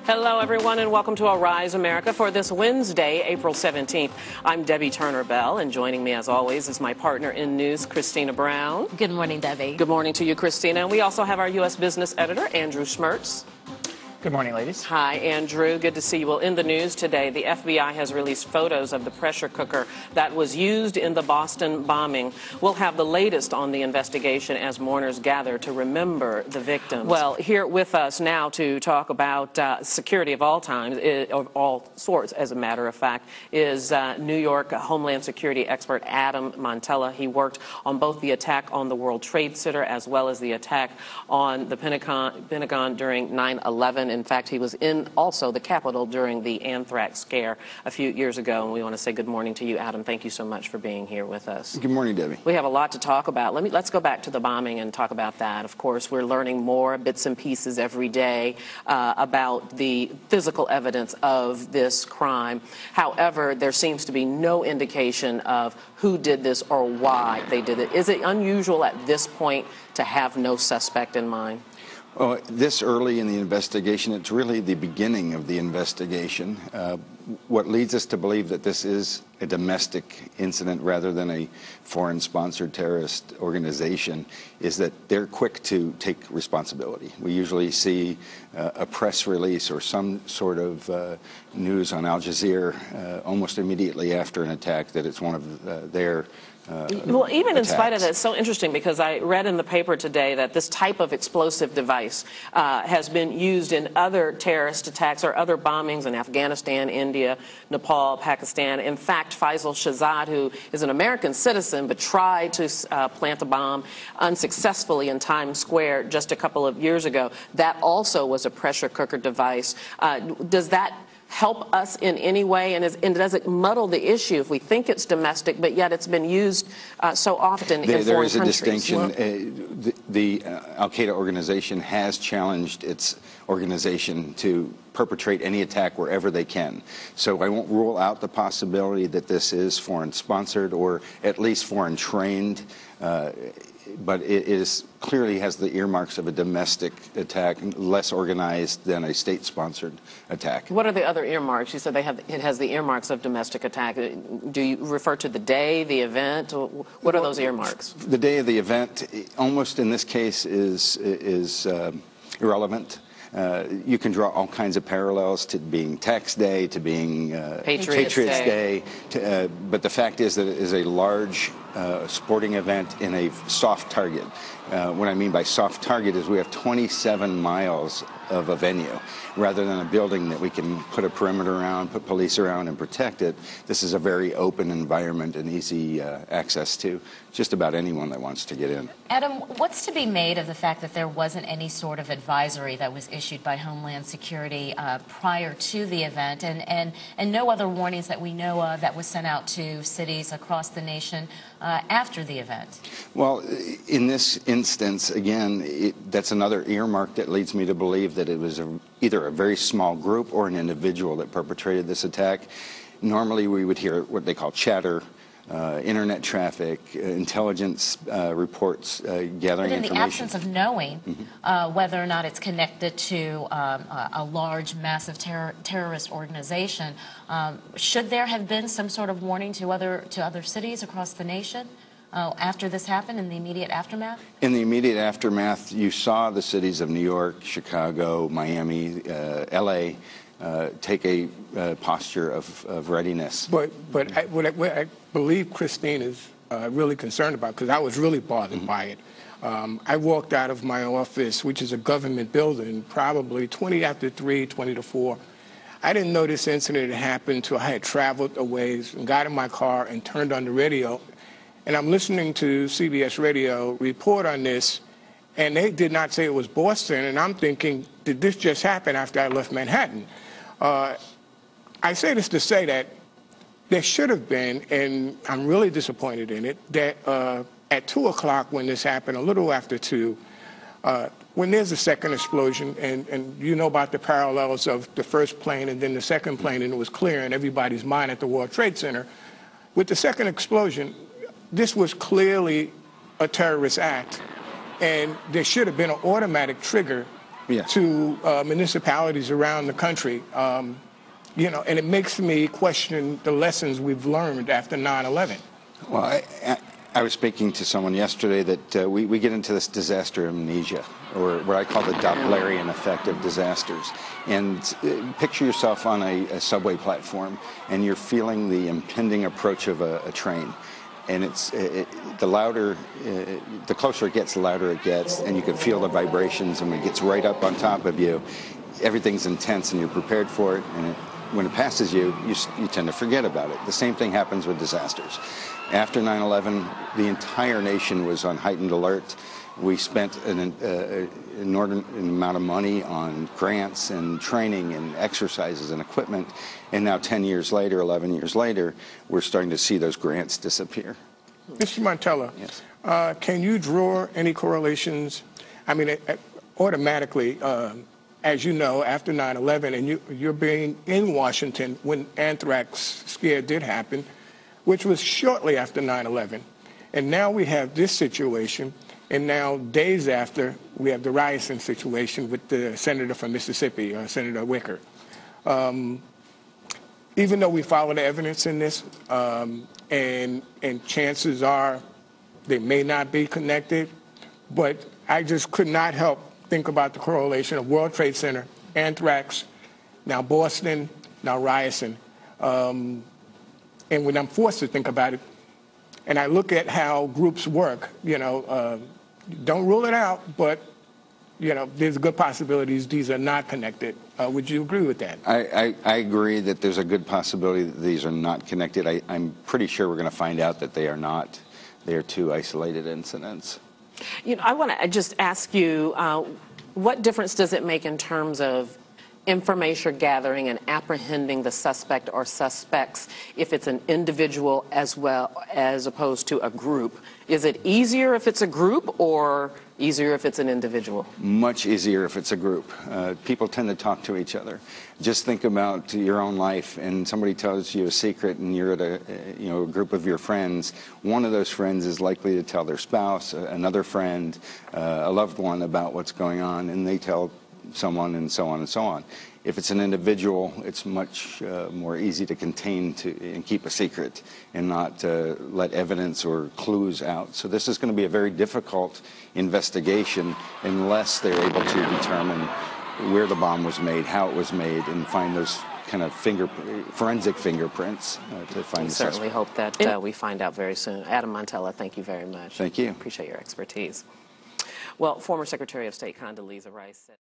Hello, everyone, and welcome to Arise America for this Wednesday, April 17th. I'm Debbie Turner-Bell, and joining me, as always, is my partner in news, Christina Brown. Good morning, Debbie. Good morning to you, Christina. And we also have our U.S. business editor, Andrew Schmertz. Good morning, ladies. Hi, Andrew. Good to see you. Well, in the news today, the FBI has released photos of the pressure cooker that was used in the Boston bombing. We'll have the latest on the investigation as mourners gather to remember the victims. Well, here with us now to talk about security of all times, of all sorts, as a matter of fact, is New York Homeland Security expert Adam Montella. He worked on both the attack on the World Trade Center as well as the attack on the Pentagon during 9/11. In fact, he was in also the Capitol during the anthrax scare a few years ago. And we want to say good morning to you, Adam. Thank you so much for being here with us. Good morning, Debbie. We have a lot to talk about. Let's go back to the bombing and talk about that. Of course, we're learning more bits and pieces every day about the physical evidence of this crime. However, there seems to be no indication of who did this or why they did it. Is it unusual at this point to have no suspect in mind? Well, this early in the investigation, it's really the beginning of the investigation. What leads us to believe that this is a domestic incident rather than a foreign-sponsored terrorist organization is that they're quick to take responsibility. We usually see a press release or some sort of news on Al Jazeera almost immediately after an attack that it's one of their well, even attacks. in spite of that, it's so interesting because I read in the paper today that this type of explosive device has been used in other terrorist attacks or other bombings in Afghanistan, India, Nepal, Pakistan. In fact, Faisal Shahzad, who is an American citizen but tried to plant a bomb unsuccessfully in Times Square just a couple of years ago, that also was a pressure cooker device. Does that help us in any way, and does it muddle the issue if we think it's domestic, but yet it's been used so often in foreign countries? There is a distinction. The Al-Qaeda organization has challenged its organization to perpetrate any attack wherever they can. So I won't rule out the possibility that this is foreign-sponsored or at least foreign-trained, but it is clearly has the earmarks of a domestic attack, less organized than a state-sponsored attack. What are the other earmarks? You said it has the earmarks of domestic attack. Do you refer to the day, the event? What are those earmarks? The day of the event, almost in this case, is irrelevant. You can draw all kinds of parallels to being Tax Day, to being Patriots Day. But the fact is that it is a large sporting event in a soft target. What I mean by soft target is we have 27 miles of a venue. Rather than a building that we can put a perimeter around, put police around, and protect it, this is a very open environment and easy access to just about anyone that wants to get in. Adam, what's to be made of the fact that there wasn't any sort of advisory that was issued by Homeland Security prior to the event, and no other warnings that we know of that was sent out to cities across the nation after the event? Well, in this instance, again, that's another earmark that leads me to believe that it was either a very small group or an individual that perpetrated this attack. Normally, we would hear what they call chatter, internet traffic, intelligence reports, gathering information. But in the absence of knowing whether or not it's connected to a large, massive terrorist organization, should there have been some sort of warning to other cities across the nation after this happened, in the immediate aftermath? In the immediate aftermath, you saw the cities of New York, Chicago, Miami, L.A., take a posture of readiness. But what I believe Christine is really concerned about, because I was really bothered by it. I walked out of my office, which is a government building, probably 20 after 3, 20 to 4. I didn't know this incident had happened until I had traveled a ways and got in my car and turned on the radio. And I'm listening to CBS Radio report on this, and they did not say it was Boston. And I'm thinking, did this just happen after I left Manhattan? I say this to say that there should have been, and I'm really disappointed in it, that at 2 o'clock when this happened, a little after 2, when there's a second explosion, and you know about the parallels of the first plane and then the second plane, and it was clear in everybody's mind at the World Trade Center. With the second explosion, this was clearly a terrorist act, and there should have been an automatic trigger to municipalities around the country. You know, and it makes me question the lessons we've learned after 9/11. Well, I was speaking to someone yesterday that we get into this disaster amnesia, or what I call the Dopplerian effect of disasters. And picture yourself on a subway platform, and you're feeling the impending approach of a train. And the louder, the closer it gets, the louder it gets, and you can feel the vibrations, and when it gets right up on top of you, everything's intense, and you're prepared for it, and when it passes you, you tend to forget about it. The same thing happens with disasters. After 9/11, the entire nation was on heightened alert. We spent an inordinate amount of money on grants and training and exercises and equipment, and now 10 years later, 11 years later, we're starting to see those grants disappear. Mr. Montella, yes. Can you draw any correlations? I mean, automatically, as you know, after 9/11, and you're being in Washington when anthrax scare did happen, which was shortly after 9/11. And now we have this situation, and now days after, we have the Ryerson situation with the senator from Mississippi, Senator Wicker. Even though we follow the evidence in this, and chances are they may not be connected, but I just could not help think about the correlation of World Trade Center, anthrax, now Boston, now Ryerson. And when I'm forced to think about it, and I look at how groups work, you know, don't rule it out, but, you know, there's a good possibility these are not connected. Would you agree with that? I agree that there's a good possibility that these are not connected. I'm pretty sure we're going to find out that they are not. They are two isolated incidents. You know, I want to just ask you, what difference does it make in terms of information gathering and apprehending the suspect or suspects if it's an individual as well as opposed to a group? Is it easier if it's a group or easier if it's an individual? Much easier if it's a group. People tend to talk to each other. Just think about your own life, and somebody tells you a secret, and you're at a group of your friends. One of those friends is likely to tell their spouse, another friend, a loved one about what's going on, and they tell someone, and so on and so on. If it's an individual, it's much more easy to contain and keep a secret and not let evidence or clues out. So this is going to be a very difficult investigation unless they're able to determine where the bomb was made, how it was made, and find those kind of forensic fingerprints to find the suspect. Certainly hope that we find out very soon. Adam Montella, thank you very much. Thank you. Appreciate your expertise. Well, former Secretary of State Condoleezza Rice said